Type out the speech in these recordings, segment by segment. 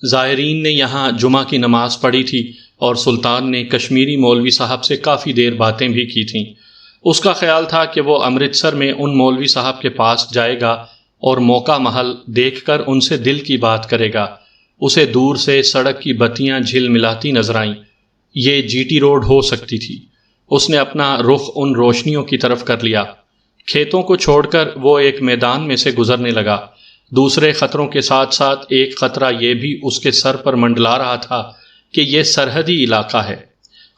زائرین نے یہاں جمعہ کی نماز پڑھی تھی اور سلطان نے کشمیری مولوی صاحب سے کافی دیر باتیں بھی کی تھیں۔ اس کا خیال تھا کہ وہ امرتسر میں ان مولوی صاحب کے پاس جائے گا اور موقع محل دیکھ کر ان سے دل کی بات کرے گا۔ اسے دور سے سڑک کی بتیاں جھل ملاتی نظر آئیں۔ یہ جی ٹی روڈ ہو سکتی تھی۔ اس نے اپنا رخ ان روشنیوں کی طرف کر لیا۔ کھیتوں کو چھوڑ کر وہ ایک میدان میں سے گزرنے لگا۔ دوسرے خطروں کے ساتھ ساتھ ایک خطرہ یہ بھی اس کے سر پر منڈلا رہا تھا کہ یہ سرحدی علاقہ ہے۔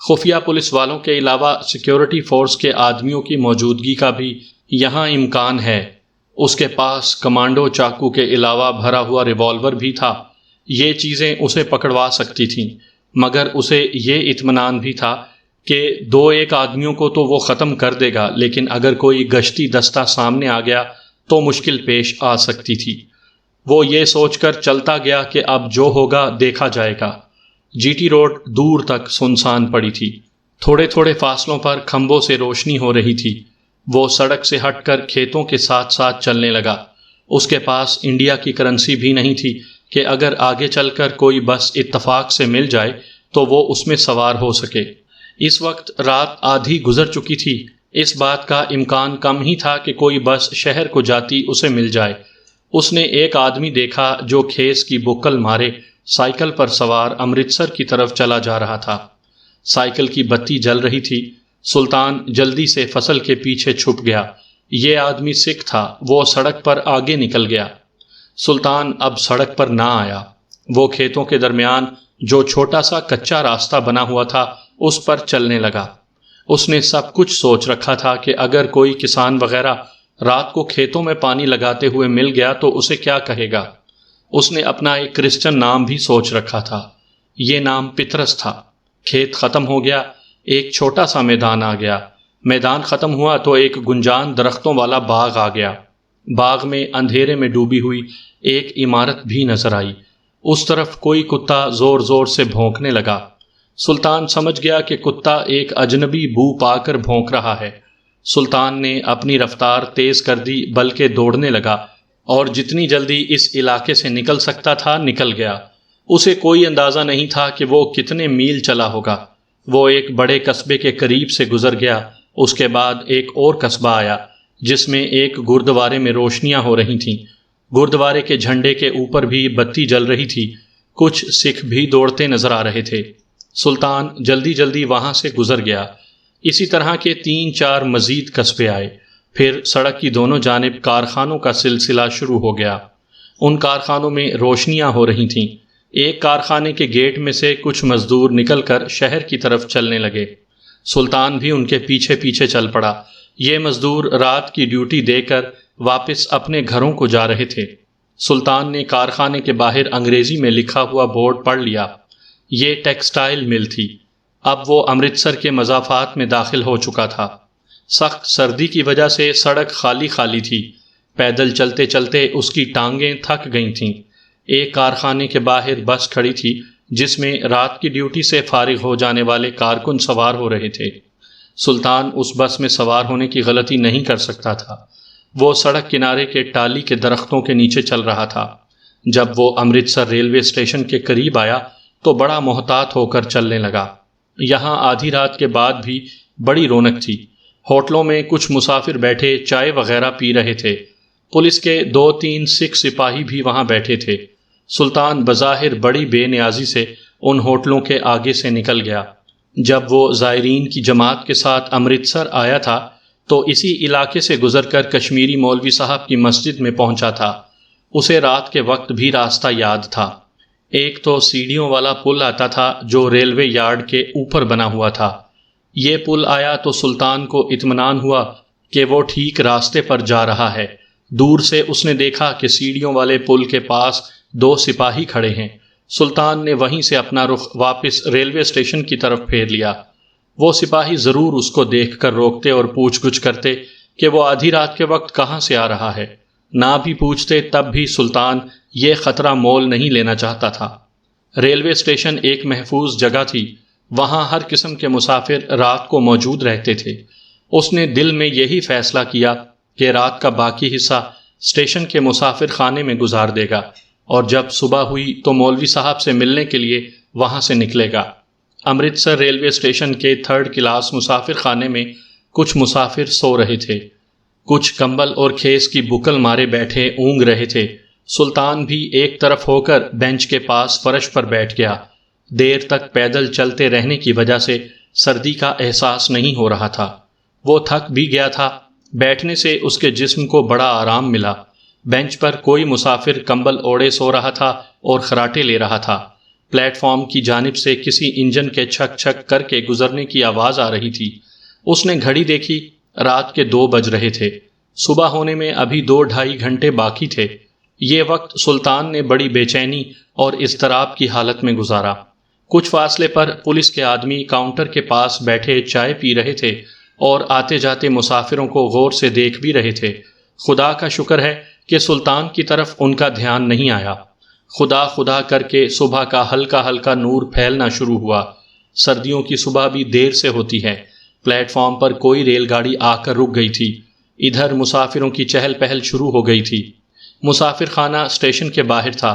خفیہ پولیس والوں کے علاوہ سیکیورٹی فورس کے آدمیوں کی موجودگی کا بھی یہاں امکان ہے۔ اس کے پاس کمانڈو چاقو کے علاوہ بھرا ہوا ریوالور بھی تھا۔ یہ چیزیں اسے پکڑوا سکتی تھیں، مگر اسے یہ اطمینان بھی تھا کہ دو ایک آدمیوں کو تو وہ ختم کر دے گا، لیکن اگر کوئی گشتی دستہ سامنے آ گیا تو مشکل پیش آ سکتی تھی۔ وہ یہ سوچ کر چلتا گیا کہ اب جو ہوگا دیکھا جائے گا۔ جی ٹی روڈ دور تک سنسان پڑی تھی۔ تھوڑے تھوڑے فاصلوں پر کھمبوں سے روشنی ہو رہی تھی۔ وہ سڑک سے ہٹ کر کھیتوں کے ساتھ ساتھ چلنے لگا۔ اس کے پاس انڈیا کی کرنسی بھی نہیں تھی کہ اگر آگے چل کر کوئی بس اتفاق سے مل جائے تو وہ اس میں سوار ہو سکے۔ اس وقت رات آدھی گزر چکی تھی۔ اس بات کا امکان کم ہی تھا کہ کوئی بس شہر کو جاتی اسے مل جائے۔ اس نے ایک آدمی دیکھا جو کھیس کی بکل مارے سائیکل پر سوار امرتسر کی طرف چلا جا رہا تھا۔ سائیکل کی بتی جل رہی تھی۔ سلطان جلدی سے فصل کے پیچھے چھپ گیا۔ یہ آدمی سکھ تھا۔ وہ سڑک پر آگے نکل گیا۔ سلطان اب سڑک پر نہ آیا۔ وہ کھیتوں کے درمیان جو چھوٹا سا کچا راستہ بنا ہوا تھا اس پر چلنے لگا۔ اس نے سب کچھ سوچ رکھا تھا کہ اگر کوئی کسان وغیرہ رات کو کھیتوں میں پانی لگاتے ہوئے مل گیا تو اسے کیا کہے گا۔ اس نے اپنا ایک کرسچن نام بھی سوچ رکھا تھا۔ یہ نام پطرس تھا۔ کھیت ختم ہو گیا۔ ایک چھوٹا سا میدان آ گیا۔ میدان ختم ہوا تو ایک گنجان درختوں والا باغ آ گیا۔ باغ میں اندھیرے میں ڈوبی ہوئی ایک عمارت بھی نظر آئی۔ اس طرف کوئی کتا زور زور سے بھونکنے لگا۔ سلطان سمجھ گیا کہ کتا ایک اجنبی بو پا کر بھونک رہا ہے۔ سلطان نے اپنی رفتار تیز کر دی، بلکہ دوڑنے لگا، اور جتنی جلدی اس علاقے سے نکل سکتا تھا نکل گیا۔ اسے کوئی اندازہ نہیں تھا کہ وہ کتنے میل چلا ہوگا۔ وہ ایک بڑے قصبے کے قریب سے گزر گیا۔ اس کے بعد ایک اور قصبہ آیا جس میں ایک گردوارے میں روشنیاں ہو رہی تھیں۔ گردوارے کے جھنڈے کے اوپر بھی بتی جل رہی تھی۔ کچھ سکھ بھی دوڑتے نظر آ رہے تھے۔ سلطان جلدی جلدی وہاں سے گزر گیا۔ اسی طرح کے 3-4 مزید قصبے آئے۔ پھر سڑک کی دونوں جانب کارخانوں کا سلسلہ شروع ہو گیا۔ ان کارخانوں میں روشنیاں ہو رہی تھیں۔ ایک کارخانے کے گیٹ میں سے کچھ مزدور نکل کر شہر کی طرف چلنے لگے۔ سلطان بھی ان کے پیچھے پیچھے چل پڑا۔ یہ مزدور رات کی ڈیوٹی دے کر واپس اپنے گھروں کو جا رہے تھے۔ سلطان نے کارخانے کے باہر انگریزی میں لکھا ہوا بورڈ پڑھ لیا۔ یہ ٹیکسٹائل مل تھی۔ اب وہ امرتسر کے مضافات میں داخل ہو چکا تھا۔ سخت سردی کی وجہ سے سڑک خالی خالی تھی۔ پیدل چلتے چلتے اس کی ٹانگیں تھک گئی تھیں۔ ایک کارخانے کے باہر بس کھڑی تھی جس میں رات کی ڈیوٹی سے فارغ ہو جانے والے کارکن سوار ہو رہے تھے۔ سلطان اس بس میں سوار ہونے کی غلطی نہیں کر سکتا تھا۔ وہ سڑک کنارے کے ٹالی کے درختوں کے نیچے چل رہا تھا۔ جب وہ امرتسر ریلوے اسٹیشن کے قریب آیا تو بڑا محتاط ہو کر چلنے لگا۔ یہاں آدھی رات کے بعد بھی بڑی رونق تھی۔ ہوٹلوں میں کچھ مسافر بیٹھے چائے وغیرہ پی رہے تھے۔ پولیس کے 2-3 سکھ سپاہی بھی وہاں بیٹھے تھے۔ سلطان بظاہر بڑی بے نیازی سے ان ہوٹلوں کے آگے سے نکل گیا۔ جب وہ زائرین کی جماعت کے ساتھ امرتسر آیا تھا تو اسی علاقے سے گزر کر کشمیری مولوی صاحب کی مسجد میں پہنچا تھا۔ اسے رات کے وقت بھی راستہ یاد تھا۔ ایک تو سیڑھیوں والا پل آتا تھا جو ریلوے یارڈ کے اوپر بنا ہوا تھا۔ یہ پل آیا تو سلطان کو اطمینان ہوا کہ وہ ٹھیک راستے پر جا رہا ہے۔ دور سے اس نے دیکھا کہ سیڑھیوں والے پل کے پاس 2 سپاہی کھڑے ہیں۔ سلطان نے وہیں سے اپنا رخ واپس ریلوے اسٹیشن کی طرف پھیر لیا۔ وہ سپاہی ضرور اس کو دیکھ کر روکتے اور پوچھ گچھ کرتے کہ وہ آدھی رات کے وقت کہاں سے آ رہا ہے۔ نہ بھی پوچھتے تب بھی سلطان یہ خطرہ مول نہیں لینا چاہتا تھا۔ ریلوے اسٹیشن ایک محفوظ جگہ تھی۔ وہاں ہر قسم کے مسافر رات کو موجود رہتے تھے۔ اس نے دل میں یہی فیصلہ کیا کہ رات کا باقی حصہ اسٹیشن کے مسافر خانے میں گزار دے گا۔ اور جب صبح ہوئی تو مولوی صاحب سے ملنے کے لیے وہاں سے نکلے گا۔ امرتسر ریلوے اسٹیشن کے 3rd کلاس مسافر خانے میں کچھ مسافر سو رہے تھے، کچھ کمبل اور کھیس کی بکل مارے بیٹھے اونگ رہے تھے۔ سلطان بھی ایک طرف ہو کر بینچ کے پاس فرش پر بیٹھ گیا۔ دیر تک پیدل چلتے رہنے کی وجہ سے سردی کا احساس نہیں ہو رہا تھا۔ وہ تھک بھی گیا تھا۔ بیٹھنے سے اس کے جسم کو بڑا آرام ملا۔ بینچ پر کوئی مسافر کمبل اوڑے سو رہا تھا اور خراٹے لے رہا تھا۔ پلیٹ فارم کی جانب سے کسی انجن کے چھک چھک کر کے گزرنے کی آواز آ رہی تھی۔ اس نے گھڑی دیکھی، رات کے 2 بج رہے تھے۔ صبح ہونے میں ابھی 2-2.5 گھنٹے باقی تھے۔ یہ وقت سلطان نے بڑی بے چینی اور اضطراب کی حالت میں گزارا۔ کچھ فاصلے پر پولیس کے آدمی کاؤنٹر کے پاس بیٹھے چائے پی رہے تھے اور آتے جاتے مسافروں کو غور سے دیکھ بھی رہے تھے۔ خدا کا شکر ہے کہ سلطان کی طرف ان کا دھیان نہیں آیا۔ خدا خدا کر کے صبح کا ہلکا ہلکا نور پھیلنا شروع ہوا۔ سردیوں کی صبح بھی دیر سے ہوتی ہے۔ پلیٹ فارم پر کوئی ریل گاڑی آ کر رک گئی تھی۔ ادھر مسافروں کی چہل پہل شروع ہو گئی تھی۔ مسافر خانہ اسٹیشن کے باہر تھا۔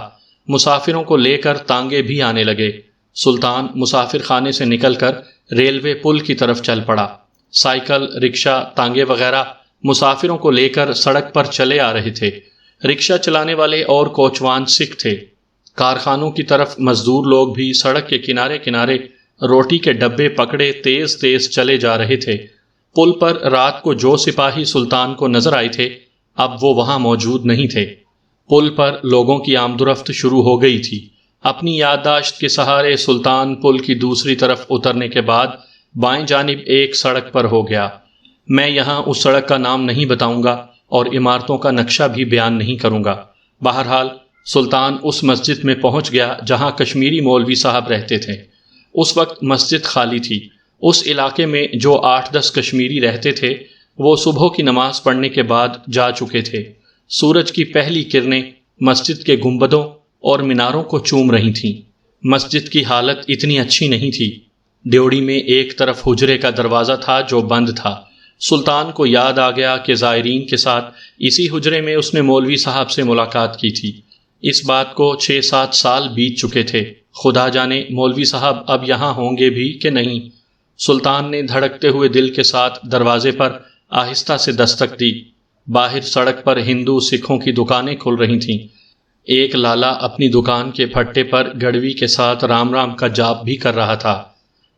مسافروں کو لے کر تانگے بھی آنے لگے۔ سلطان مسافر خانے سے نکل کر ریلوے پل کی طرف چل پڑا۔ سائیکل، رکشہ، تانگے وغیرہ مسافروں کو لے کر سڑک پر چلے آ رہے تھے۔ رکشہ چلانے والے اور کوچوان سکھ تھے۔ کارخانوں کی طرف مزدور لوگ بھی سڑک کے کنارے کنارے روٹی کے ڈبے پکڑے تیز تیز چلے جا رہے تھے۔ پل پر رات کو جو سپاہی سلطان کو نظر آئے تھے اب وہ وہاں موجود نہیں تھے۔ پل پر لوگوں کی آمد و رفت شروع ہو گئی تھی۔ اپنی یادداشت کے سہارے سلطان پل کی دوسری طرف اترنے کے بعد بائیں جانب ایک سڑک پر ہو گیا۔ میں یہاں اس سڑک کا نام نہیں بتاؤں گا اور عمارتوں کا نقشہ بھی بیان نہیں کروں گا۔ بہرحال سلطان اس مسجد میں پہنچ گیا جہاں کشمیری مولوی صاحب رہتے تھے۔ اس وقت مسجد خالی تھی۔ اس علاقے میں جو 8-10 کشمیری رہتے تھے وہ صبح کی نماز پڑھنے کے بعد جا چکے تھے۔ سورج کی پہلی کرنیں مسجد کے گنبدوں اور میناروں کو چوم رہی تھیں۔ مسجد کی حالت اتنی اچھی نہیں تھی۔ ڈیوڑی میں ایک طرف حجرے کا دروازہ تھا جو بند تھا۔ سلطان کو یاد آ گیا کہ زائرین کے ساتھ اسی حجرے میں اس نے مولوی صاحب سے ملاقات کی تھی۔ اس بات کو 6-7 سال بیت چکے تھے۔ خدا جانے مولوی صاحب اب یہاں ہوں گے بھی کہ نہیں۔ سلطان نے دھڑکتے ہوئے دل کے ساتھ دروازے پر آہستہ سے دستک دی۔ باہر سڑک پر ہندو سکھوں کی دکانیں کھل رہی تھیں۔ ایک لالا اپنی دکان کے پھٹے پر گڑوی کے ساتھ رام رام کا جاپ بھی کر رہا تھا۔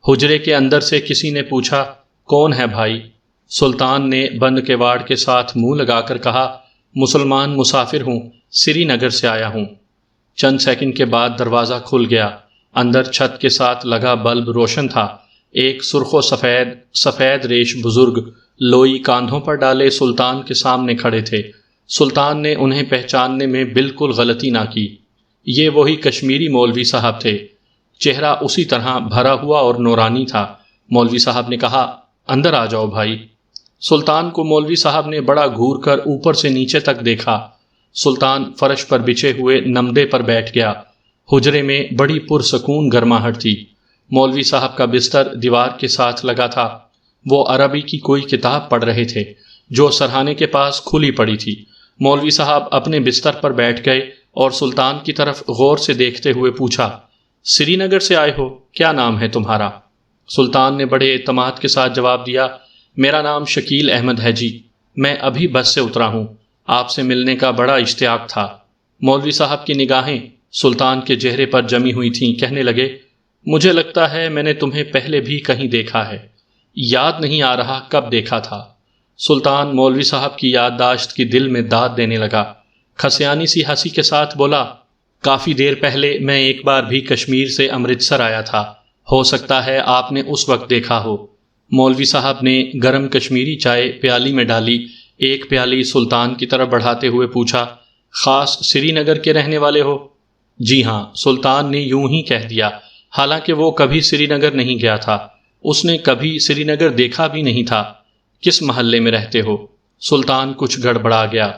حجرے کے اندر سے کسی نے پوچھا، کون ہے بھائی؟ سلطان نے بند کواڑ کے ساتھ منہ لگا کر کہا، مسلمان مسافر ہوں، سری نگر سے آیا ہوں۔ چند سیکنڈ کے بعد دروازہ کھل گیا۔ اندر چھت کے ساتھ لگا بلب روشن تھا۔ ایک سرخ و سفید ریش بزرگ لوئی کاندھوں پر ڈالے سلطان کے سامنے کھڑے تھے۔ سلطان نے انہیں پہچاننے میں بالکل غلطی نہ کی۔ یہ وہی کشمیری مولوی صاحب تھے۔ چہرہ اسی طرح بھرا ہوا اور نورانی تھا۔ مولوی صاحب نے کہا، اندر آ جاؤ بھائی۔ سلطان کو مولوی صاحب نے بڑا گھور کر اوپر سے نیچے تک دیکھا۔ سلطان فرش پر بچھے ہوئے نمدے پر بیٹھ گیا۔ حجرے میں بڑی پرسکون گرماہٹ تھی۔ مولوی صاحب کا بستر دیوار کے ساتھ لگا تھا۔ وہ عربی کی کوئی کتاب پڑھ رہے تھے جو سرہانے کے پاس کھلی پڑی تھی۔ مولوی صاحب اپنے بستر پر بیٹھ گئے اور سلطان کی طرف غور سے دیکھتے ہوئے پوچھا، سری نگر سے آئے ہو؟ کیا نام ہے تمہارا؟ سلطان نے بڑے اعتماد کے ساتھ جواب دیا، میرا نام شکیل احمد ہے جی، میں ابھی بس سے اترا ہوں، آپ سے ملنے کا بڑا اشتیاق تھا۔ مولوی صاحب کی نگاہیں سلطان کے چہرے پر جمی ہوئی تھیں۔ کہنے لگے، مجھے لگتا ہے میں نے تمہیں پہلے بھی کہیں دیکھا ہے، یاد نہیں آ رہا کب دیکھا تھا۔ سلطان مولوی صاحب کی یادداشت کی دل میں داد دینے لگا۔ کھسیانی سی ہنسی کے ساتھ بولا، کافی دیر پہلے میں ایک بار بھی کشمیر سے امرتسر آیا تھا، ہو سکتا ہے آپ نے اس وقت دیکھا ہو۔ مولوی صاحب نے گرم کشمیری چائے پیالی میں ڈالی، ایک پیالی سلطان کی طرف بڑھاتے ہوئے پوچھا، خاص سری نگر کے رہنے والے ہو؟ جی ہاں، سلطان نے یوں ہی کہہ دیا، حالانکہ وہ کبھی سری نگر نہیں گیا تھا۔ اس نے کبھی سری نگر دیکھا بھی نہیں تھا۔ کس محلے میں رہتے ہو؟ سلطان کچھ گڑبڑا گیا۔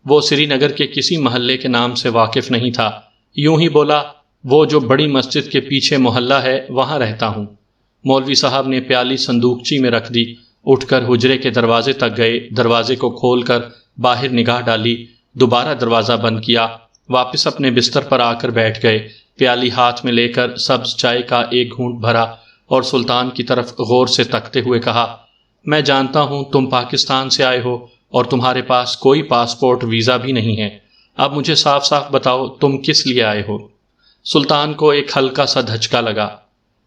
وہ سری نگر کے کسی محلے کے نام سے واقف نہیں تھا۔ یوں ہی بولا، وہ جو بڑی مسجد کے پیچھے محلہ ہے وہاں رہتا ہوں۔ مولوی صاحب نے پیالی صندوقچی میں رکھ دی، اٹھ کر حجرے کے دروازے تک گئے، دروازے کو کھول کر باہر نگاہ ڈالی، دوبارہ دروازہ بند کیا واپس اپنے بستر پر آ کر بیٹھ گئے، پیالی ہاتھ میں لے کر سبز چائے کا ایک گھونٹ بھرا اور سلطان کی طرف غور سے تکتے ہوئے کہا، میں جانتا ہوں تم پاکستان سے آئے ہو اور تمہارے پاس کوئی پاسپورٹ ویزا بھی نہیں ہے، اب مجھے صاف صاف بتاؤ تم کس لیے آئے ہو؟ سلطان کو ایک ہلکا سا دھچکا لگا،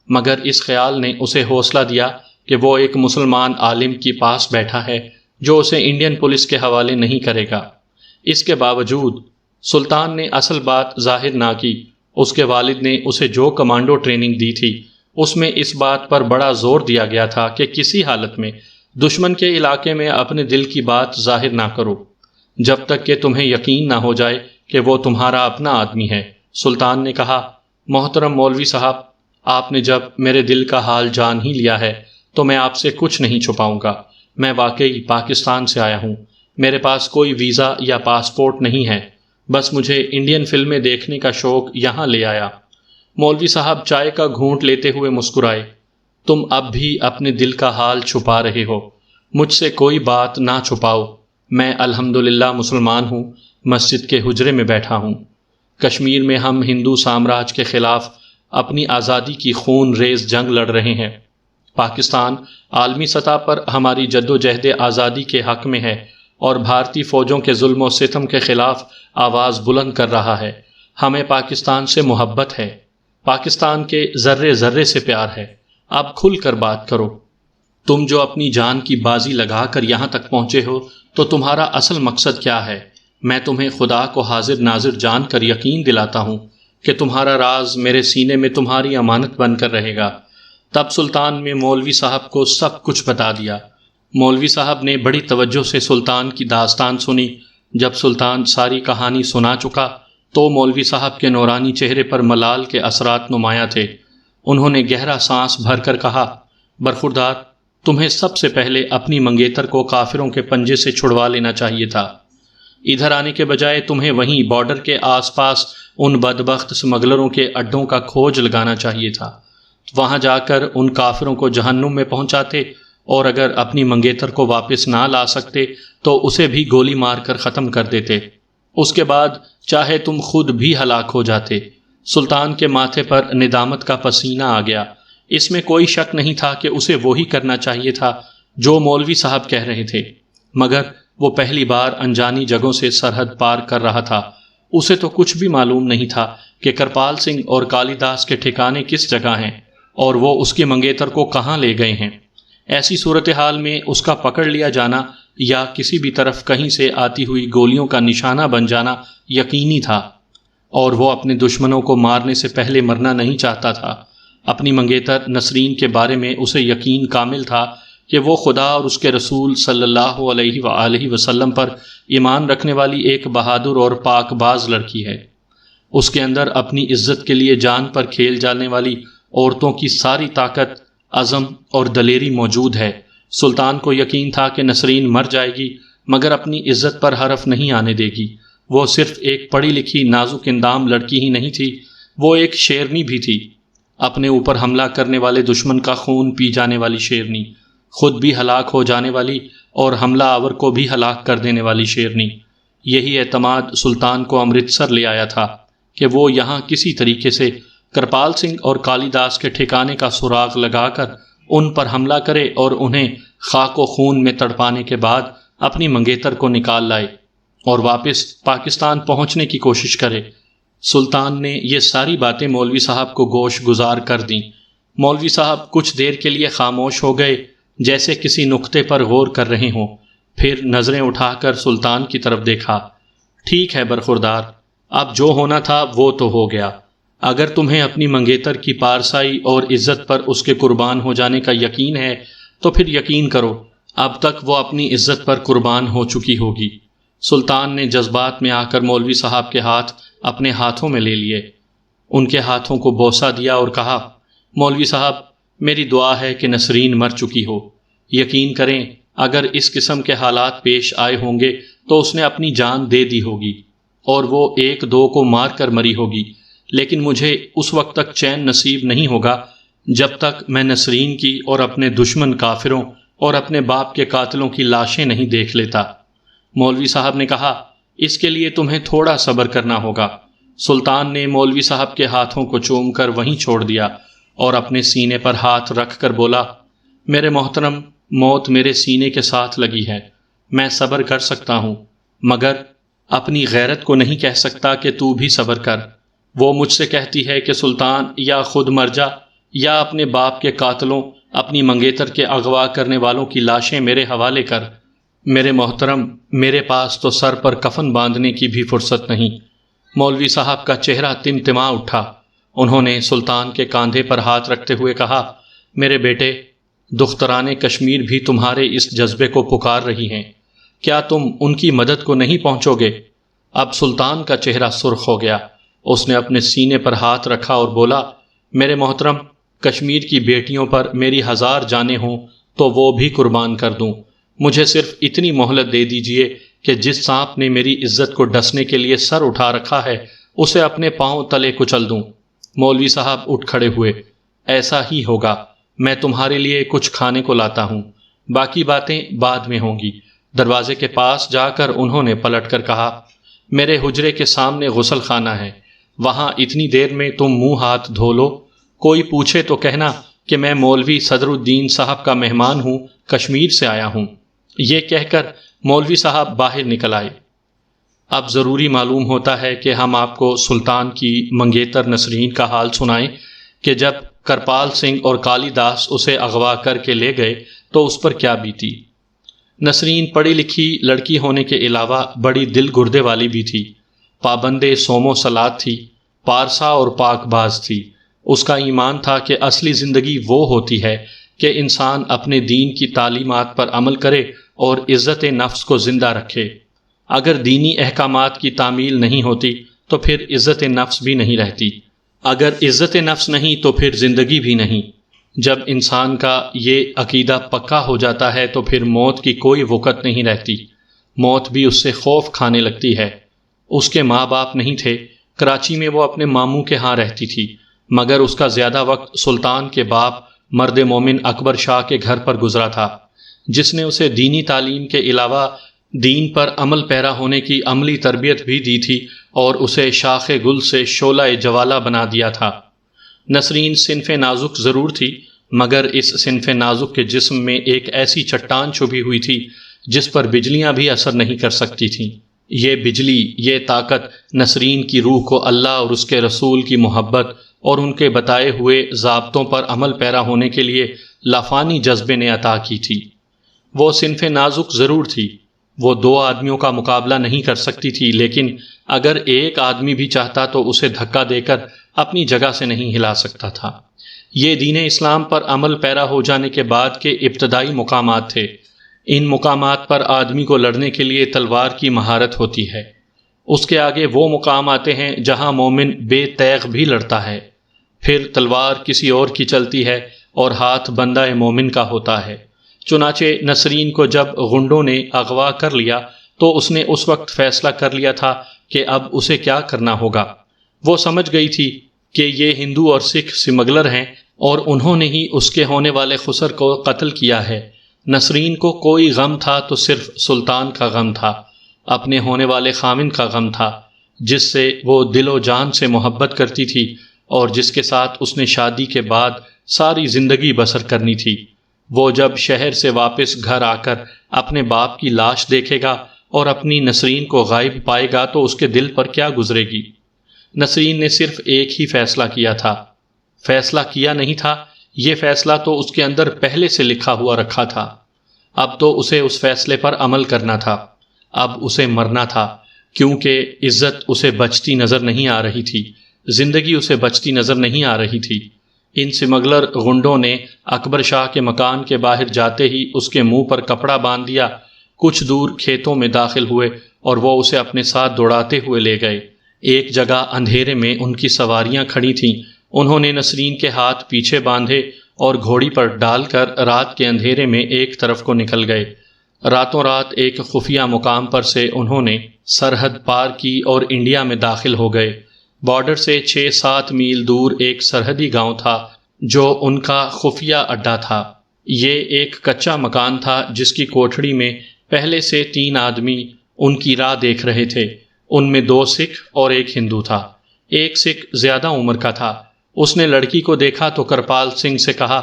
مگر اس خیال نے اسے حوصلہ دیا کہ وہ ایک مسلمان عالم کے پاس بیٹھا ہے جو اسے انڈین پولیس کے حوالے نہیں کرے گا۔ اس کے باوجود سلطان نے اصل بات ظاہر نہ کی۔ اس کے والد نے اسے جو کمانڈو ٹریننگ دی تھی اس میں اس بات پر بڑا زور دیا گیا تھا کہ کسی حالت میں دشمن کے علاقے میں اپنے دل کی بات ظاہر نہ کرو جب تک کہ تمہیں یقین نہ ہو جائے کہ وہ تمہارا اپنا آدمی ہے۔ سلطان نے کہا، محترم مولوی صاحب، آپ نے جب میرے دل کا حال جان ہی لیا ہے تو میں آپ سے کچھ نہیں چھپاؤں گا۔ میں واقعی پاکستان سے آیا ہوں، میرے پاس کوئی ویزا یا پاسپورٹ نہیں ہے، بس مجھے انڈین فلمیں دیکھنے کا شوق یہاں لے آیا۔ مولوی صاحب چائے کا گھونٹ لیتے ہوئے مسکرائے، تم اب بھی اپنے دل کا حال چھپا رہے ہو، مجھ سے کوئی بات نہ چھپاؤ۔ میں الحمدللہ مسلمان ہوں، مسجد کے حجرے میں بیٹھا ہوں۔ کشمیر میں ہم ہندو سامراج کے خلاف اپنی آزادی کی خون ریز جنگ لڑ رہے ہیں۔ پاکستان عالمی سطح پر ہماری جد و جہد آزادی کے حق میں ہے اور بھارتی فوجوں کے ظلم و ستم کے خلاف آواز بلند کر رہا ہے۔ ہمیں پاکستان سے محبت ہے، پاکستان کے ذرے ذرے سے پیار ہے۔ اب کھل کر بات کرو۔ تم جو اپنی جان کی بازی لگا کر یہاں تک پہنچے ہو تو تمہارا اصل مقصد کیا ہے؟ میں تمہیں خدا کو حاضر ناظر جان کر یقین دلاتا ہوں کہ تمہارا راز میرے سینے میں تمہاری امانت بن کر رہے گا۔ تب سلطان نے مولوی صاحب کو سب کچھ بتا دیا۔ مولوی صاحب نے بڑی توجہ سے سلطان کی داستان سنی۔ جب سلطان ساری کہانی سنا چکا تو مولوی صاحب کے نورانی چہرے پر ملال کے اثرات نمایاں تھے۔ انہوں نے گہرا سانس بھر کر کہا، برخوردار، تمہیں سب سے پہلے اپنی منگیتر کو کافروں کے پنجے سے چھڑوا لینا چاہیے تھا۔ ادھر آنے کے بجائے تمہیں وہیں بارڈر کے آس پاس ان بدبخت سمگلروں کے اڈوں کا کھوج لگانا چاہیے تھا۔ وہاں جا کر ان کافروں کو جہنم میں پہنچاتے، اور اگر اپنی منگیتر کو واپس نہ لا سکتے تو اسے بھی گولی مار کر ختم کر دیتے۔ اس کے بعد چاہے تم خود بھی ہلاک ہو جاتے۔ سلطان کے ماتھے پر ندامت کا پسینہ آ گیا۔ اس میں کوئی شک نہیں تھا کہ اسے وہی کرنا چاہیے تھا جو مولوی صاحب کہہ رہے تھے، مگر وہ پہلی بار انجانی جگہوں سے سرحد پار کر رہا تھا۔ اسے تو کچھ بھی معلوم نہیں تھا کہ کرپال سنگھ اور کالی داس کے ٹھکانے کس جگہ ہیں اور وہ اس کی منگیتر کو کہاں لے گئے ہیں۔ ایسی صورتحال میں اس کا پکڑ لیا جانا یا کسی بھی طرف کہیں سے آتی ہوئی گولیوں کا نشانہ بن جانا یقینی تھا، اور وہ اپنے دشمنوں کو مارنے سے پہلے مرنا نہیں چاہتا تھا۔ اپنی منگیتر نسرین کے بارے میں اسے یقین کامل تھا کہ وہ خدا اور اس کے رسول صلی اللہ علیہ وآلہ وسلم پر ایمان رکھنے والی ایک بہادر اور پاک باز لڑکی ہے۔ اس کے اندر اپنی عزت کے لیے جان پر کھیل جانے والی عورتوں کی ساری طاقت، عزم اور دلیری موجود ہے۔ سلطان کو یقین تھا کہ نسرین مر جائے گی مگر اپنی عزت پر حرف نہیں آنے دے گی۔ وہ صرف ایک پڑھی لکھی نازک اندام لڑکی ہی نہیں تھی، وہ ایک شیرنی بھی تھی، اپنے اوپر حملہ کرنے والے دشمن کا خون پی جانے والی شیرنی، خود بھی ہلاک ہو جانے والی اور حملہ آور کو بھی ہلاک کر دینے والی شیرنی۔ یہی اعتماد سلطان کو امرتسر لے آیا تھا کہ وہ یہاں کسی طریقے سے کرپال سنگھ اور کالی داس کے ٹھکانے کا سراغ لگا کر ان پر حملہ کرے اور انہیں خاک و خون میں تڑپانے کے بعد اپنی منگیتر کو نکال لائے اور واپس پاکستان پہنچنے کی کوشش کرے۔ سلطان نے یہ ساری باتیں مولوی صاحب کو گوش گزار کر دیں۔ مولوی صاحب کچھ دیر کے لیے خاموش ہو گئے، جیسے کسی نقطے پر غور کر رہے ہوں، پھر نظریں اٹھا کر سلطان کی طرف دیکھا۔ ٹھیک ہے برخوردار، اب جو ہونا تھا وہ تو ہو گیا۔ اگر تمہیں اپنی منگیتر کی پارسائی اور عزت پر اس کے قربان ہو جانے کا یقین ہے تو پھر یقین کرو، اب تک وہ اپنی عزت پر قربان ہو چکی ہوگی۔ سلطان نے جذبات میں آ کر مولوی صاحب کے ہاتھ اپنے ہاتھوں میں لے لیے، ان کے ہاتھوں کو بوسہ دیا اور کہا، مولوی صاحب، میری دعا ہے کہ نسرین مر چکی ہو۔ یقین کریں اگر اس قسم کے حالات پیش آئے ہوں گے تو اس نے اپنی جان دے دی ہوگی اور وہ ایک دو کو مار کر مری ہوگی، لیکن مجھے اس وقت تک چین نصیب نہیں ہوگا جب تک میں نسرین کی اور اپنے دشمن کافروں اور اپنے باپ کے قاتلوں کی لاشیں نہیں دیکھ لیتا۔ مولوی صاحب نے کہا، اس کے لیے تمہیں تھوڑا صبر کرنا ہوگا۔ سلطان نے مولوی صاحب کے ہاتھوں کو چوم کر وہیں چھوڑ دیا اور اپنے سینے پر ہاتھ رکھ کر بولا، میرے محترم، موت میرے سینے کے ساتھ لگی ہے، میں صبر کر سکتا ہوں، مگر اپنی غیرت کو نہیں کہہ سکتا کہ تو بھی صبر کر۔ وہ مجھ سے کہتی ہے کہ سلطان یا خود مر جا یا اپنے باپ کے قاتلوں، اپنی منگیتر کے اغوا کرنے والوں کی لاشیں میرے حوالے کر۔ میرے محترم، میرے پاس تو سر پر کفن باندھنے کی بھی فرصت نہیں۔ مولوی صاحب کا چہرہ تمتما اٹھا۔ انہوں نے سلطان کے کاندھے پر ہاتھ رکھتے ہوئے کہا، میرے بیٹے، دختران کشمیر بھی تمہارے اس جذبے کو پکار رہی ہیں، کیا تم ان کی مدد کو نہیں پہنچو گے؟ اب سلطان کا چہرہ سرخ ہو گیا۔ اس نے اپنے سینے پر ہاتھ رکھا اور بولا، میرے محترم، کشمیر کی بیٹیوں پر میری 1000 جانیں ہوں تو وہ بھی قربان کر دوں۔ مجھے صرف اتنی مہلت دے دیجئے کہ جس سانپ نے میری عزت کو ڈسنے کے لیے سر اٹھا رکھا ہے اسے اپنے پاؤں تلے کچل دوں۔ مولوی صاحب اٹھ کھڑے ہوئے۔ ایسا ہی ہوگا، میں تمہارے لیے کچھ کھانے کو لاتا ہوں، باقی باتیں بعد میں ہوں گی۔ دروازے کے پاس جا کر انہوں نے پلٹ کر کہا، میرے حجرے کے سامنے غسل خانہ ہے، وہاں اتنی دیر میں تم منہ ہاتھ دھو لو، کوئی پوچھے تو کہنا کہ میں مولوی صدر الدین صاحب کا مہمان ہوں، کشمیر سے آیا ہوں۔ یہ کہہ کر مولوی صاحب باہر نکل آئے۔ اب ضروری معلوم ہوتا ہے کہ ہم آپ کو سلطان کی منگیتر نسرین کا حال سنائیں کہ جب کرپال سنگھ اور کالی داس اسے اغوا کر کے لے گئے تو اس پر کیا بیتی۔ نسرین پڑھی لکھی لڑکی ہونے کے علاوہ بڑی دل گردے والی بھی تھی، پابند صوم و صلات تھی، پارسا اور پاک باز تھی۔ اس کا ایمان تھا کہ اصلی زندگی وہ ہوتی ہے کہ انسان اپنے دین کی تعلیمات پر عمل کرے اور عزت نفس کو زندہ رکھے۔ اگر دینی احکامات کی تعمیل نہیں ہوتی تو پھر عزت نفس بھی نہیں رہتی، اگر عزت نفس نہیں تو پھر زندگی بھی نہیں۔ جب انسان کا یہ عقیدہ پکا ہو جاتا ہے تو پھر موت کی کوئی وقت نہیں رہتی، موت بھی اس سے خوف کھانے لگتی ہے۔ اس کے ماں باپ نہیں تھے، کراچی میں وہ اپنے ماموں کے ہاں رہتی تھی، مگر اس کا زیادہ وقت سلطان کے باپ مرد مومن اکبر شاہ کے گھر پر گزرا تھا، جس نے اسے دینی تعلیم کے علاوہ دین پر عمل پیرا ہونے کی عملی تربیت بھی دی تھی اور اسے شاخ گل سے شعلہ جوالہ بنا دیا تھا۔ نسرین صنف نازک ضرور تھی، مگر اس صنف نازک کے جسم میں ایک ایسی چٹان چھپی ہوئی تھی جس پر بجلیاں بھی اثر نہیں کر سکتی تھیں۔ یہ بجلی، یہ طاقت نسرین کی روح کو اللہ اور اس کے رسول کی محبت اور ان کے بتائے ہوئے ضابطوں پر عمل پیرا ہونے کے لیے لافانی جذبے نے عطا کی تھی۔ وہ صنف نازک ضرور تھی، وہ 2 آدمیوں کا مقابلہ نہیں کر سکتی تھی، لیکن اگر ایک آدمی بھی چاہتا تو اسے دھکا دے کر اپنی جگہ سے نہیں ہلا سکتا تھا۔ یہ دین اسلام پر عمل پیرا ہو جانے کے بعد کے ابتدائی مقامات تھے۔ ان مقامات پر آدمی کو لڑنے کے لیے تلوار کی مہارت ہوتی ہے۔ اس کے آگے وہ مقام آتے ہیں جہاں مومن بے تیغ بھی لڑتا ہے، پھر تلوار کسی اور کی چلتی ہے اور ہاتھ بندہ مومن کا ہوتا ہے۔ چنانچہ نسرین کو جب غنڈوں نے اغوا کر لیا تو اس نے اس وقت فیصلہ کر لیا تھا کہ اب اسے کیا کرنا ہوگا۔ وہ سمجھ گئی تھی کہ یہ ہندو اور سکھ سمگلر ہیں اور انہوں نے ہی اس کے ہونے والے خسر کو قتل کیا ہے۔ نسرین کو کوئی غم تھا تو صرف سلطان کا غم تھا، اپنے ہونے والے خامن کا غم تھا، جس سے وہ دل و جان سے محبت کرتی تھی اور جس کے ساتھ اس نے شادی کے بعد ساری زندگی بسر کرنی تھی۔ وہ جب شہر سے واپس گھر آ کر اپنے باپ کی لاش دیکھے گا اور اپنی نسرین کو غائب پائے گا تو اس کے دل پر کیا گزرے گی۔ نسرین نے صرف ایک ہی فیصلہ کیا تھا، فیصلہ کیا نہیں تھا، یہ فیصلہ تو اس کے اندر پہلے سے لکھا ہوا رکھا تھا۔ اب تو اسے اس فیصلے پر عمل کرنا تھا، اب اسے مرنا تھا، کیونکہ عزت اسے بچتی نظر نہیں آ رہی تھی، زندگی اسے بچتی نظر نہیں آ رہی تھی۔ ان سمگلر غنڈوں نے اکبر شاہ کے مکان کے باہر جاتے ہی اس کے منہ پر کپڑا باندھ دیا، کچھ دور کھیتوں میں داخل ہوئے اور وہ اسے اپنے ساتھ دوڑاتے ہوئے لے گئے۔ ایک جگہ اندھیرے میں ان کی سواریاں کھڑی تھیں، انہوں نے نسرین کے ہاتھ پیچھے باندھے اور گھوڑی پر ڈال کر رات کے اندھیرے میں ایک طرف کو نکل گئے۔ راتوں رات ایک خفیہ مقام پر سے انہوں نے سرحد پار کی اور انڈیا میں داخل ہو گئے۔ بارڈر سے 6-7 میل دور ایک سرحدی گاؤں تھا جو ان کا خفیہ اڈا تھا۔ یہ ایک کچا مکان تھا جس کی کوٹھڑی میں پہلے سے 3 آدمی ان کی راہ دیکھ رہے تھے۔ ان میں 2 سکھ اور ایک ہندو تھا۔ ایک سکھ زیادہ عمر کا تھا۔ اس نے لڑکی کو دیکھا تو کرپال سنگھ سے کہا،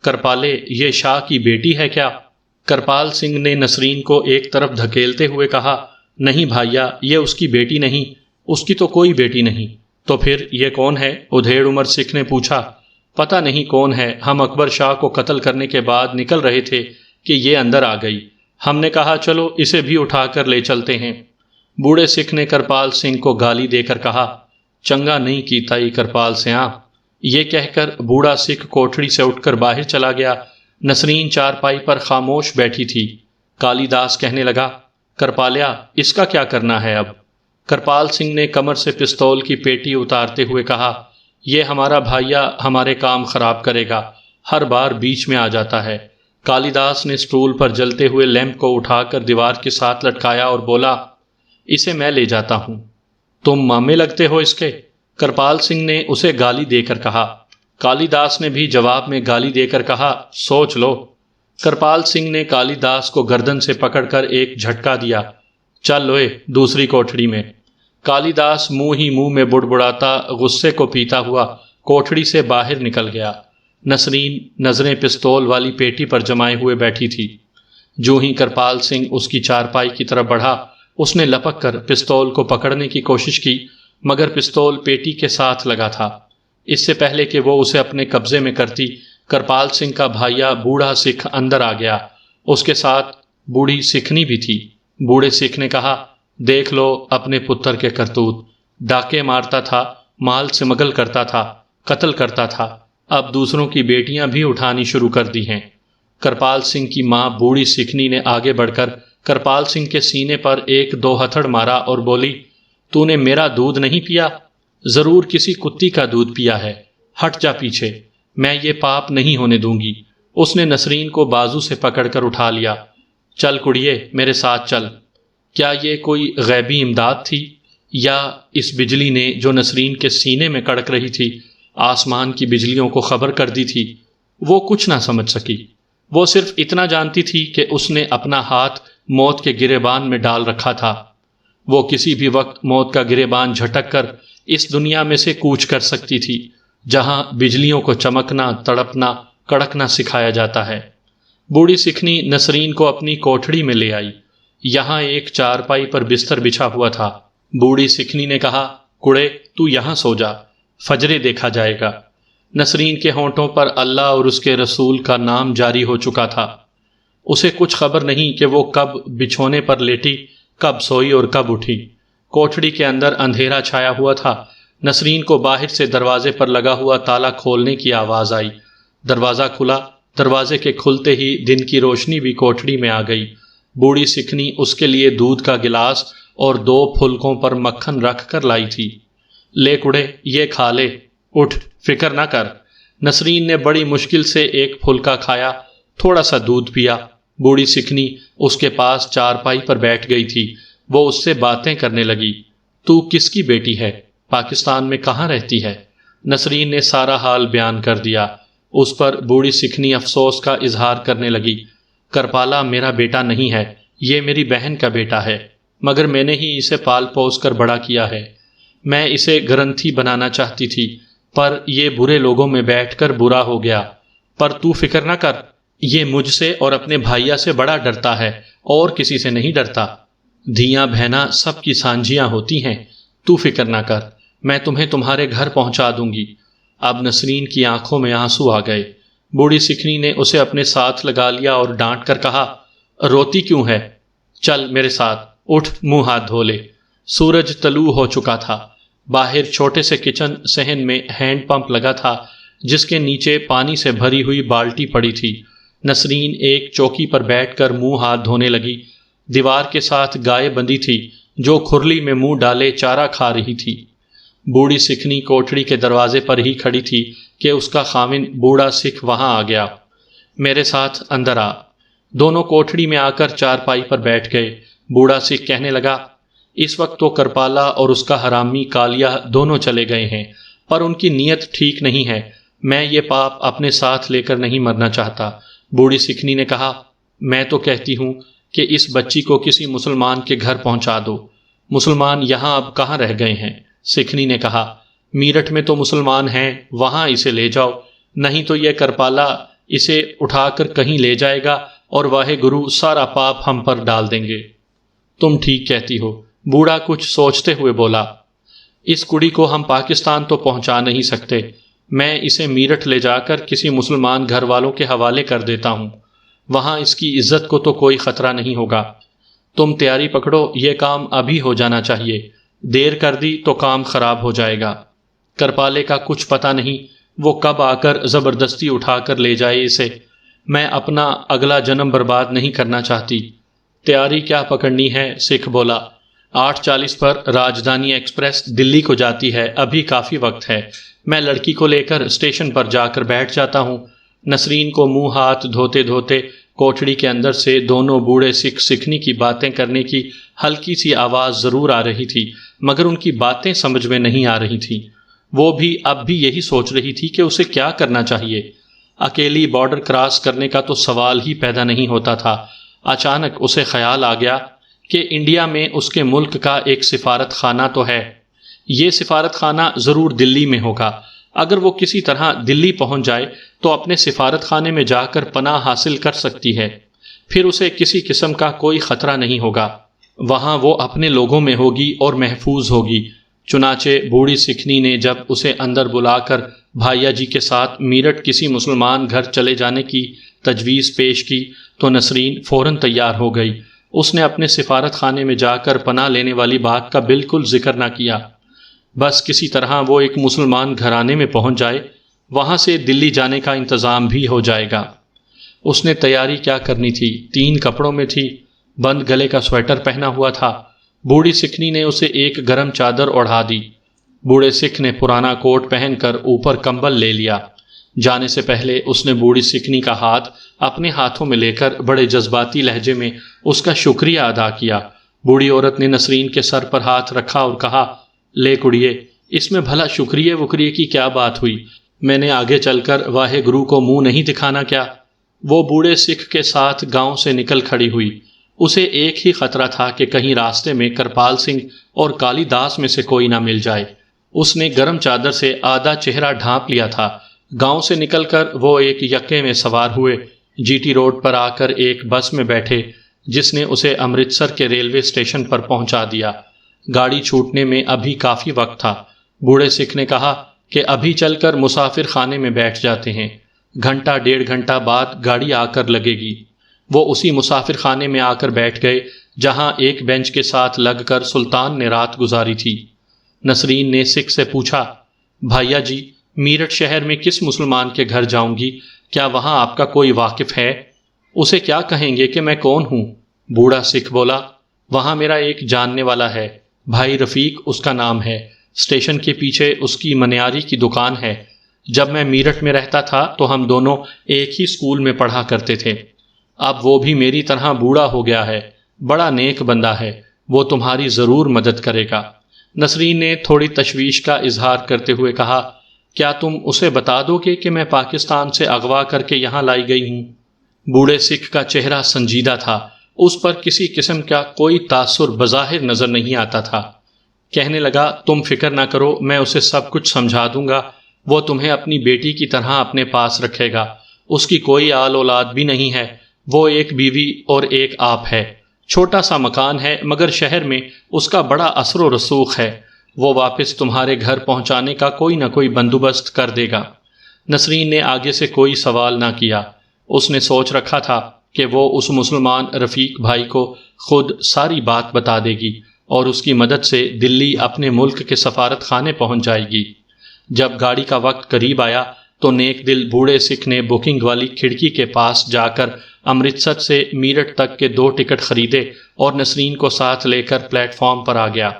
کرپالے، یہ شاہ کی بیٹی ہے کیا؟ کرپال سنگھ نے نسرین کو ایک طرف دھکیلتے ہوئے کہا، نہیں بھائیا، یہ اس کی بیٹی نہیں، اس کی تو کوئی بیٹی نہیں۔ تو پھر یہ کون ہے؟ ادھیڑ عمر سکھ نے پوچھا۔ پتہ نہیں کون ہے، ہم اکبر شاہ کو قتل کرنے کے بعد نکل رہے تھے کہ یہ اندر آ گئی۔ ہم نے کہا چلو اسے بھی اٹھا کر لے چلتے ہیں۔ بوڑھے سکھ نے کرپال سنگھ کو گالی دے کر کہا، چنگا نہیں کیتا ای کرپال سیاں۔ یہ کہہ کر بوڑھا سکھ کوٹھڑی سے اٹھ کر باہر چلا گیا۔ نسرین چارپائی پر خاموش بیٹھی تھی۔ کالی داس کہنے لگا، کرپالیا، اس کا کیا کرنا ہے اب؟ کرپال سنگھ نے کمر سے پستول کی پیٹی اتارتے ہوئے کہا، یہ ہمارا بھائیا ہمارے کام خراب کرے گا، ہر بار بیچ میں آ جاتا ہے۔ کالی داس نے سٹول پر جلتے ہوئے لیمپ کو اٹھا کر دیوار کے ساتھ لٹکایا اور بولا، اسے میں لے جاتا ہوں۔ تم مامے لگتے ہو اس کے؟ کرپال سنگھ نے اسے گالی دے کر کہا۔ کالی داس نے بھی جواب میں گالی دے کر کہا، سوچ لو۔ کرپال سنگھ نے کالی داس کو گردن سے پکڑ کر ایک جھٹکا دیا، چل لوئے دوسری کوٹھڑی میں۔ کالی داس منہ ہی منہ میں بڑبڑاتا غصے کو پیتا ہوا کوٹھڑی سے باہر نکل گیا۔ نسرین نظریں پستول والی پیٹی پر جمائے ہوئے بیٹھی تھی۔ جو ہی کرپال سنگھ اس کی چارپائی کی طرف بڑھا، اس نے لپک کر پستول کو پکڑنے کی کوشش کی، مگر پستول پیٹی کے ساتھ لگا تھا۔ اس سے پہلے کہ وہ اسے اپنے قبضے میں کرتی، کرپال سنگھ کا بھائیا بوڑھا سکھ اندر آ گیا۔ اس کے ساتھ بوڑھی سکھنی بھی تھی۔ بوڑھے سکھ نے کہا، دیکھ لو اپنے پتر کے کرتوت، ڈاکے مارتا تھا، مال سمگل کرتا تھا، قتل کرتا تھا، اب دوسروں کی بیٹیاں بھی اٹھانی شروع کر دی ہیں۔ کرپال سنگھ کی ماں بوڑھی سکھنی نے آگے بڑھ کر کرپال سنگھ کے سینے پر 1-2 ہتھڑ مارا اور بولی، تو نے میرا دودھ نہیں پیا؟ ضرور کسی کتی کا دودھ پیا ہے، ہٹ جا پیچھے، میں یہ پاپ نہیں ہونے دوں گی۔ اس نے نسرین کو بازو سے پکڑ کر اٹھا لیا، چل کڑیے میرے ساتھ چل۔ کیا یہ کوئی غیبی امداد تھی، یا اس بجلی نے جو نسرین کے سینے میں کڑک رہی تھی آسمان کی بجلیوں کو خبر کر دی تھی؟ وہ کچھ نہ سمجھ سکی۔ وہ صرف اتنا جانتی تھی کہ اس نے اپنا ہاتھ موت کے گریبان میں ڈال رکھا تھا۔ وہ کسی بھی وقت موت کا گریبان جھٹک کر اس دنیا میں سے کوچ کر سکتی تھی جہاں بجلیوں کو چمکنا، تڑپنا، کڑکنا سکھایا جاتا ہے۔ بوڑھی سکھنی نسرین کو اپنی کوٹھڑی میں لے آئی۔ یہاں ایک چارپائی پر بستر بچھا ہوا تھا۔ بوڑھی سکھنی نے کہا، کڑے تو یہاں سو جا، فجرے دیکھا جائے گا۔ نسرین کے ہونٹوں پر اللہ اور اس کے رسول کا نام جاری ہو چکا تھا۔ اسے کچھ خبر نہیں کہ وہ کب بچھونے پر لیٹی، کب سوئی اور کب اٹھی۔ کوٹھڑی کے اندر اندھیرا چھایا ہوا تھا۔ نسرین کو باہر سے دروازے پر لگا ہوا تالا کھولنے کی آواز آئی۔ دروازہ کھلا۔ دروازے کے کھلتے ہی دن کی روشنی بھی کوٹھڑی میں آ گئی۔ بوڑھی سکھنی اس کے لیے دودھ کا گلاس اور 2 پھلکوں پر مکھن رکھ کر لائی تھی۔ لے کڑے، یہ کھا لے، اٹھ، فکر نہ کر۔ نسرین نے بڑی مشکل سے ایک پھلکا کھایا، تھوڑا سا دودھ پیا۔ بوڑھی سکھنی اس کے پاس چارپائی پر بیٹھ گئی تھی۔ وہ اس سے باتیں کرنے لگی۔ تو کس کی بیٹی ہے؟ پاکستان میں کہاں رہتی ہے؟ نسرین نے سارا حال بیان کر دیا۔ اس پر بوڑھی سکھنی افسوس کا اظہار کرنے لگی۔ کرپالا میرا بیٹا نہیں ہے، یہ میری بہن کا بیٹا ہے، مگر میں نے ہی اسے پال پوس کر بڑا کیا ہے۔ میں اسے گرنتھی بنانا چاہتی تھی، پر یہ برے لوگوں میں بیٹھ کر برا ہو گیا۔ پر تو فکر نہ کر، یہ مجھ سے اور اپنے بھائیا سے بڑا ڈرتا ہے، اور کسی سے نہیں ڈرتا۔ دھیاں بہنا سب کی سانجیاں ہوتی ہیں، تو فکر نہ کر، میں تمہیں تمہارے گھر پہنچا دوں گی۔ اب نسرین کی آنکھوں میں آنسو آ گئے۔ بوڑھی سکھنی نے اسے اپنے ساتھ لگا لیا اور ڈانٹ کر کہا، روتی کیوں ہے؟ چل میرے ساتھ، اٹھ، منہ ہاتھ دھو لے۔ سورج طلوع ہو چکا تھا۔ باہر چھوٹے سے کچن صحن میں ہینڈ پمپ لگا تھا، جس کے نیچے پانی سے بھری ہوئی بالٹی پڑی تھی۔ نسرین ایک چوکی پر بیٹھ کر منہ ہاتھ دھونے لگی۔ دیوار کے ساتھ گائے بندھی تھی، جو کھرلی میں منہ ڈالے چارہ کھا رہی تھی۔ بوڑھی سکھنی کوٹھڑی کے دروازے پر ہی کھڑی تھی کہ اس کا خاوند بوڑھا سکھ وہاں آ گیا۔ میرے ساتھ اندر آ۔ دونوں کوٹھڑی میں آ کر چارپائی پر بیٹھ گئے۔ بوڑھا سکھ کہنے لگا، اس وقت تو کرپالا اور اس کا حرامی کالیا دونوں چلے گئے ہیں، پر ان کی نیت ٹھیک نہیں ہے۔ میں یہ پاپ اپنے ساتھ لے کر نہیں مرنا چاہتا۔ بوڑھی سکھنی نے کہا، میں تو کہتی ہوں کہ اس بچی کو کسی مسلمان کے گھر پہنچا دو۔ مسلمان یہاں اب کہاں رہ گئے ہیں؟ سکھنی نے کہا، میرٹھ میں تو مسلمان ہیں، وہاں اسے لے جاؤ، نہیں تو یہ کرپالا اسے اٹھا کر کہیں لے جائے گا اور واہے گرو سارا پاپ ہم پر ڈال دیں گے۔ تم ٹھیک کہتی ہو، بوڑھا کچھ سوچتے ہوئے بولا۔ اس کڑی کو ہم پاکستان تو پہنچا نہیں سکتے، میں اسے میرٹھ لے جا کر کسی مسلمان گھر والوں کے حوالے کر دیتا ہوں، وہاں اس کی عزت کو تو کوئی خطرہ نہیں ہوگا۔ تم تیاری پکڑو، یہ کام ابھی ہو جانا چاہیے، دیر کر دی تو کام خراب ہو جائے گا۔ کرپالے کا کچھ پتہ نہیں وہ کب آ کر زبردستی اٹھا کر لے جائے اسے، میں اپنا اگلا جنم برباد نہیں کرنا چاہتی۔ تیاری کیا پکڑنی ہے؟ سکھ بولا۔ 8:40 پر راجدھانی ایکسپریس دلی کو جاتی ہے، ابھی کافی وقت ہے، میں لڑکی کو لے کر اسٹیشن پر جا کر بیٹھ جاتا ہوں۔ نسرین کو منہ ہاتھ دھوتے دھوتے کوٹڑی کے اندر سے دونوں بوڑھے سکھ سکھنی کی باتیں کرنے کی ہلکی سی آواز ضرور آ رہی تھی، مگر ان کی باتیں سمجھ میں نہیں آ رہی تھیں۔ وہ بھی اب بھی یہی سوچ رہی تھی کہ اسے کیا کرنا چاہیے۔ اکیلی بارڈر کراس کرنے کا تو سوال ہی پیدا نہیں ہوتا تھا۔ اچانک اسے خیال آ گیا کہ انڈیا میں اس کے ملک کا ایک سفارت خانہ تو ہے، یہ سفارت خانہ ضرور دلی میں ہوگا۔ اگر وہ کسی طرح دلی پہنچ جائے تو اپنے سفارت خانے میں جا کر پناہ حاصل کر سکتی ہے، پھر اسے کسی قسم کا کوئی خطرہ نہیں ہوگا، وہاں وہ اپنے لوگوں میں ہوگی اور محفوظ ہوگی۔ چنانچہ بوڑھی سکھنی نے جب اسے اندر بلا کر بھائیا جی کے ساتھ میرٹھ کسی مسلمان گھر چلے جانے کی تجویز پیش کی تو نسرین فوراً تیار ہو گئی۔ اس نے اپنے سفارت خانے میں جا کر پناہ لینے والی بات کا بالکل ذکر نہ کیا، بس کسی طرح وہ ایک مسلمان گھرانے میں پہنچ جائے، وہاں سے دلی جانے کا انتظام بھی ہو جائے گا۔ اس نے تیاری کیا کرنی تھی؟ 3 کپڑوں میں تھی، بند گلے کا سویٹر پہنا ہوا تھا۔ بوڑھی سکھنی نے اسے ایک گرم چادر اوڑھا دی۔ بوڑھے سکھ نے پرانا کوٹ پہن کر اوپر کمبل لے لیا۔ جانے سے پہلے اس نے بوڑھی سکھنی کا ہاتھ اپنے ہاتھوں میں لے کر بڑے جذباتی لہجے میں اس کا شکریہ ادا کیا۔ بوڑھی عورت نے نسرین کے سر پر ہاتھ رکھا اور کہا، لے کڑیے، اس میں بھلا شکریہ وکریہ کی کیا بات ہوئی؟ میں نے آگے چل کر واہے گرو کو منہ نہیں دکھانا کیا؟ وہ بوڑھے سکھ کے ساتھ گاؤں سے نکل کھڑی ہوئی۔ اسے ایک ہی خطرہ تھا کہ کہیں راستے میں کرپال سنگھ اور کالی داس میں سے کوئی نہ مل جائے۔ اس نے گرم چادر سے آدھا چہرہ ڈھانپ لیا تھا۔ گاؤں سے نکل کر وہ ایک یکے میں سوار ہوئے، جی ٹی روڈ پر آ کر ایک بس میں بیٹھے جس نے اسے امرتسر کے ریلوے اسٹیشن پر پہنچا دیا۔ گاڑی چھوٹنے میں ابھی کافی وقت تھا۔ بوڑھے سکھ نے کہا کہ ابھی چل کر مسافر خانے میں بیٹھ جاتے ہیں، 1.5 گھنٹہ بعد گاڑی آ کر لگے گی۔ وہ اسی مسافر خانے میں آ کر بیٹھ گئے جہاں ایک بینچ کے ساتھ لگ کر سلطان نے رات گزاری تھی۔ نسرین نے سکھ سے پوچھا، بھائیا جی، میرٹھ شہر میں کس مسلمان کے گھر جاؤں گی؟ کیا وہاں آپ کا کوئی واقف ہے؟ اسے کیا کہیں گے کہ میں کون ہوں؟ بوڑھا سکھ بولا، وہاں میرا ایک جاننے والا ہے، بھائی رفیق اس کا نام ہے، اسٹیشن کے پیچھے اس کی منیاری کی دکان ہے۔ جب میں میرٹھ میں رہتا تھا تو ہم دونوں ایک ہی اسکول میں پڑھا کرتے تھے۔ اب وہ بھی میری طرح بوڑھا ہو گیا ہے، بڑا نیک بندہ ہے، وہ تمہاری ضرور مدد کرے گا۔ نسرین نے تھوڑی تشویش کا اظہار کرتے ہوئے کہا، کیا تم اسے بتا دو گے کہ میں پاکستان سے اغوا کر کے یہاں لائی گئی ہوں؟ بوڑھے سکھ کا چہرہ سنجیدہ تھا، اس پر کسی قسم کا کوئی تاثر بظاہر نظر نہیں آتا تھا۔ کہنے لگا، تم فکر نہ کرو، میں اسے سب کچھ سمجھا دوں گا، وہ تمہیں اپنی بیٹی کی طرح اپنے پاس رکھے گا۔ اس کی کوئی آل اولاد بھی نہیں ہے، وہ ایک بیوی اور ایک آپ ہے، چھوٹا سا مکان ہے، مگر شہر میں اس کا بڑا اثر و رسوخ ہے، وہ واپس تمہارے گھر پہنچانے کا کوئی نہ کوئی بندوبست کر دے گا۔ نسرین نے آگے سے کوئی سوال نہ کیا۔ اس نے سوچ رکھا تھا کہ وہ اس مسلمان رفیق بھائی کو خود ساری بات بتا دے گی اور اس کی مدد سے دلی اپنے ملک کے سفارت خانے پہنچ جائے گی۔ جب گاڑی کا وقت قریب آیا تو نیک دل بوڑھے سکھ نے بکنگ والی کھڑکی کے پاس جا کر امرتسر سے میرٹھ تک کے 2 ٹکٹ خریدے اور نسرین کو ساتھ لے کر پلیٹ فارم پر آ گیا۔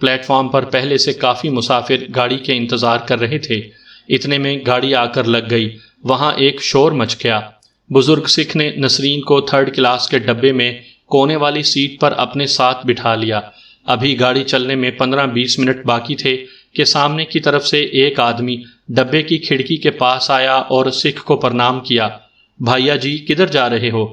پلیٹ فارم پر پہلے سے کافی مسافر گاڑی کے انتظار کر رہے تھے۔ اتنے میں گاڑی آ کر لگ گئی، وہاں ایک شور مچ گیا۔ بزرگ سکھ نے نسرین کو 3rd کلاس کے ڈبے میں کونے والی سیٹ پر اپنے ساتھ بٹھا لیا۔ ابھی گاڑی چلنے میں 15-20 منٹ باقی تھے کہ سامنے کی طرف سے ایک آدمی ڈبے کی کھڑکی کے پاس آیا اور سکھ کو پرنام کیا۔ بھائیا جی، کدھر جا رہے ہو؟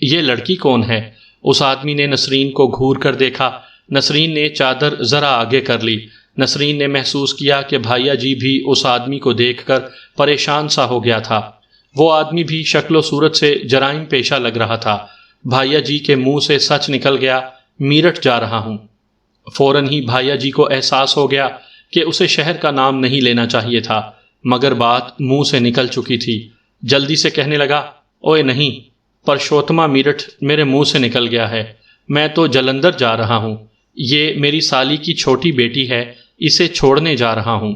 یہ لڑکی کون ہے؟ اس آدمی نے نسرین کو گھور کر دیکھا۔ نسرین نے چادر ذرا آگے کر لی۔ نسرین نے محسوس کیا کہ بھائیا جی بھی اس آدمی کو دیکھ کر پریشان سا ہو گیا تھا۔ وہ آدمی بھی شکل و صورت سے جرائم پیشہ لگ رہا تھا۔ بھائیا جی کے منہ سے سچ نکل گیا، میرٹھ جا رہا ہوں۔ فوراً ہی بھائیا جی کو احساس ہو گیا کہ اسے شہر کا نام نہیں لینا چاہیے تھا، مگر بات منہ سے نکل چکی تھی۔ جلدی سے کہنے لگا، اوئے نہیں، پرشوتما میرٹھ میرے منہ سے نکل گیا ہے، میں تو جلندر جا رہا ہوں، یہ میری سالی کی چھوٹی بیٹی ہے، اسے چھوڑنے جا رہا ہوں۔